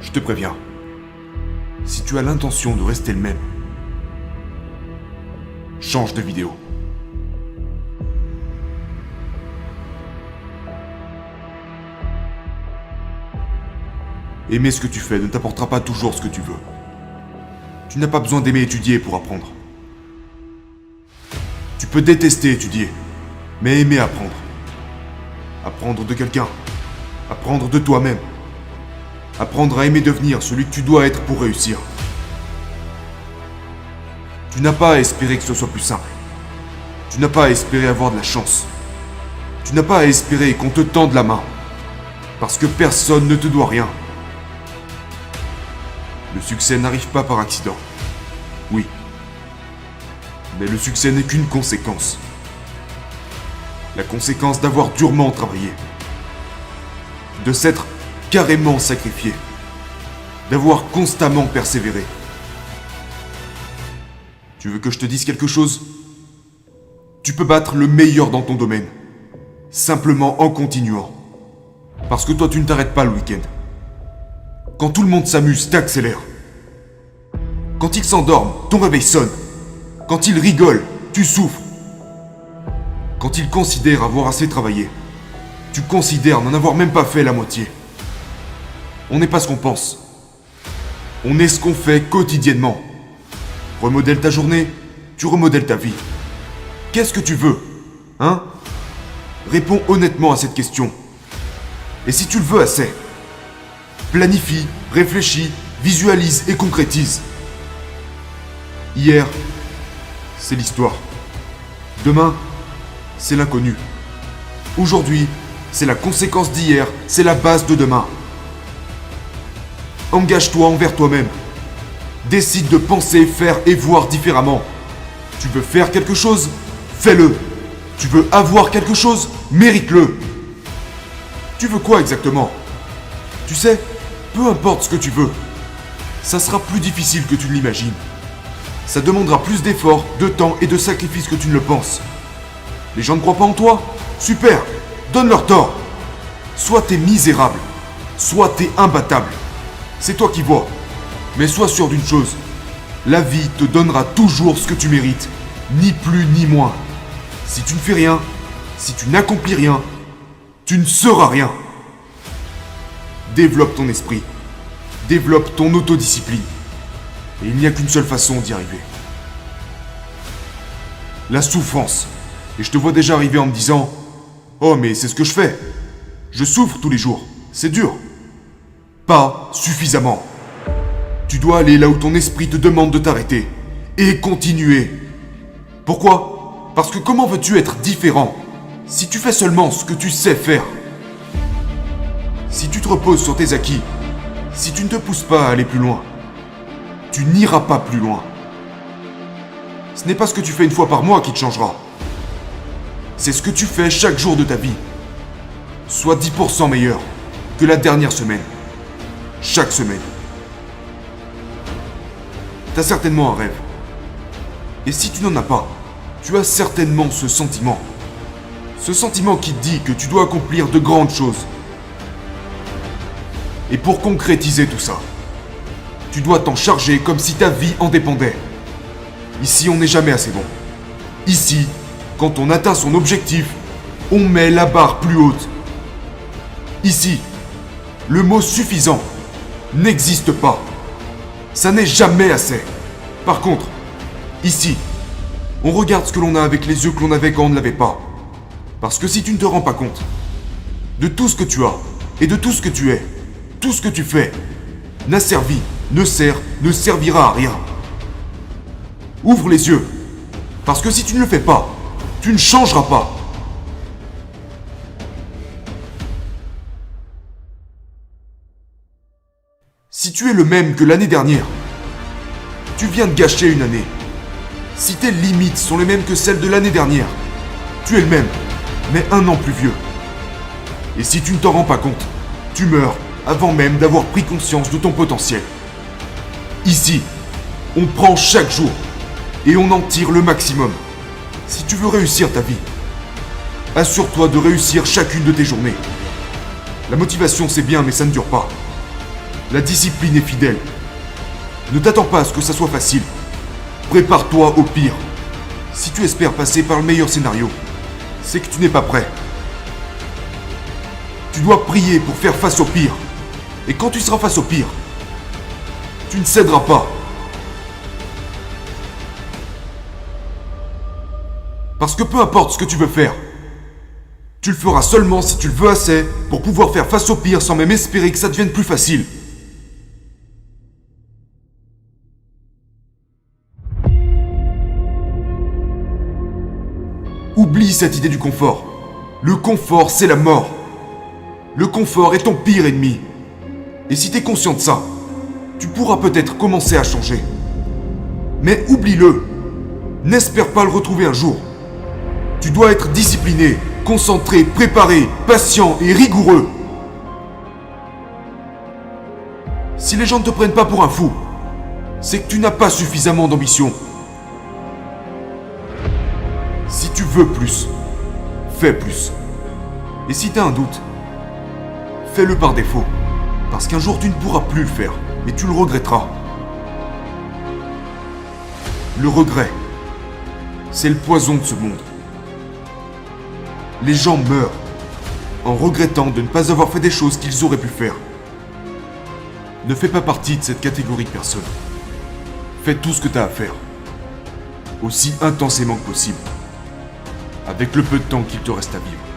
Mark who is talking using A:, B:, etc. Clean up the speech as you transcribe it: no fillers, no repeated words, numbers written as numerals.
A: Je te préviens. Si tu as l'intention de rester le même, change de vidéo. Aimer ce que tu fais ne t'apportera pas toujours ce que tu veux. Tu n'as pas besoin d'aimer étudier pour apprendre. Tu peux détester étudier, mais aimer apprendre. Apprendre de quelqu'un. Apprendre de toi-même. Apprendre à aimer devenir celui que tu dois être pour réussir. Tu n'as pas à espérer que ce soit plus simple. Tu n'as pas à espérer avoir de la chance. Tu n'as pas à espérer qu'on te tende la main. Parce que personne ne te doit rien. Le succès n'arrive pas par accident. Oui. Mais le succès n'est qu'une conséquence. La conséquence d'avoir durement travaillé. De s'être carrément sacrifié. D'avoir constamment persévéré. Tu veux que je te dise quelque chose ? Tu peux battre le meilleur dans ton domaine. Simplement en continuant. Parce que toi tu ne t'arrêtes pas le week-end. Quand tout le monde s'amuse, t'accélères. Quand ils s'endorment, ton réveil sonne. Quand ils rigolent, tu souffres. Quand ils considèrent avoir assez travaillé, tu considères n'en avoir même pas fait la moitié. On n'est pas ce qu'on pense. On est ce qu'on fait quotidiennement. Remodèle ta journée, tu remodèles ta vie. Qu'est-ce que tu veux ? Hein ? Réponds honnêtement à cette question. Et si tu le veux assez, planifie, réfléchis, visualise et concrétise. Hier, c'est l'histoire. Demain, c'est l'inconnu. Aujourd'hui, c'est la conséquence d'hier, c'est la base de demain. Engage-toi envers toi-même. Décide de penser, faire et voir différemment. Tu veux faire quelque chose ? Fais-le. Tu veux avoir quelque chose ? Mérite-le. Tu veux quoi exactement ? Tu sais, peu importe ce que tu veux, ça sera plus difficile que tu ne l'imagines. Ça demandera plus d'efforts, de temps et de sacrifices que tu ne le penses. Les gens ne croient pas en toi ? Super, donne-leur tort. Soit t'es misérable, soit t'es imbattable. C'est toi qui vois. Mais sois sûr d'une chose, la vie te donnera toujours ce que tu mérites, ni plus ni moins. Si tu ne fais rien, si tu n'accomplis rien, tu ne seras rien. Développe ton esprit, développe ton autodiscipline. Et il n'y a qu'une seule façon d'y arriver. La souffrance. Et je te vois déjà arriver en me disant « Oh mais c'est ce que je fais. Je souffre tous les jours. C'est dur. » Pas suffisamment. Tu dois aller là où ton esprit te demande de t'arrêter. Et continuer. Pourquoi ? Parce que comment veux-tu être différent si tu fais seulement ce que tu sais faire ? Si tu te reposes sur tes acquis, si tu ne te pousses pas à aller plus loin, tu n'iras pas plus loin. Ce n'est pas ce que tu fais une fois par mois qui te changera. C'est ce que tu fais chaque jour de ta vie. Sois 10% meilleur que la dernière semaine. Chaque semaine. T'as certainement un rêve. Et si tu n'en as pas, tu as certainement ce sentiment. Ce sentiment qui te dit que tu dois accomplir de grandes choses. Et pour concrétiser tout ça, tu dois t'en charger comme si ta vie en dépendait. Ici, on n'est jamais assez bon. Ici, quand on atteint son objectif, on met la barre plus haute. Ici, le mot suffisant n'existe pas. Ça n'est jamais assez. Par contre, ici, on regarde ce que l'on a avec les yeux que l'on avait quand on ne l'avait pas. Parce que si tu ne te rends pas compte de tout ce que tu as et de tout ce que tu es, tout ce que tu fais, n'a servi, ne sert, ne servira à rien. Ouvre les yeux. Parce que si tu ne le fais pas, tu ne changeras pas. Si tu es le même que l'année dernière, tu viens de gâcher une année. Si tes limites sont les mêmes que celles de l'année dernière, tu es le même, mais un an plus vieux. Et si tu ne t'en rends pas compte, tu meurs avant même d'avoir pris conscience de ton potentiel. Ici, on prend chaque jour et on en tire le maximum. Si tu veux réussir ta vie, assure-toi de réussir chacune de tes journées. La motivation c'est bien mais ça ne dure pas. La discipline est fidèle. Ne t'attends pas à ce que ça soit facile. Prépare-toi au pire. Si tu espères passer par le meilleur scénario, c'est que tu n'es pas prêt. Tu dois prier pour faire face au pire. Et quand tu seras face au pire, tu ne céderas pas. Parce que peu importe ce que tu veux faire, tu le feras seulement si tu le veux assez pour pouvoir faire face au pire sans même espérer que ça devienne plus facile. Oublie cette idée du confort. Le confort, c'est la mort. Le confort est ton pire ennemi. Et si t'es conscient de ça, tu pourras peut-être commencer à changer. Mais oublie-le. N'espère pas le retrouver un jour. Tu dois être discipliné, concentré, préparé, patient et rigoureux. Si les gens ne te prennent pas pour un fou, c'est que tu n'as pas suffisamment d'ambition. Si tu veux plus, fais plus. Et si t'as un doute, fais-le par défaut. Parce qu'un jour tu ne pourras plus le faire, et tu le regretteras. Le regret, c'est le poison de ce monde. Les gens meurent en regrettant de ne pas avoir fait des choses qu'ils auraient pu faire. Ne fais pas partie de cette catégorie de personnes. Fais tout ce que tu as à faire, aussi intensément que possible, avec le peu de temps qu'il te reste à vivre.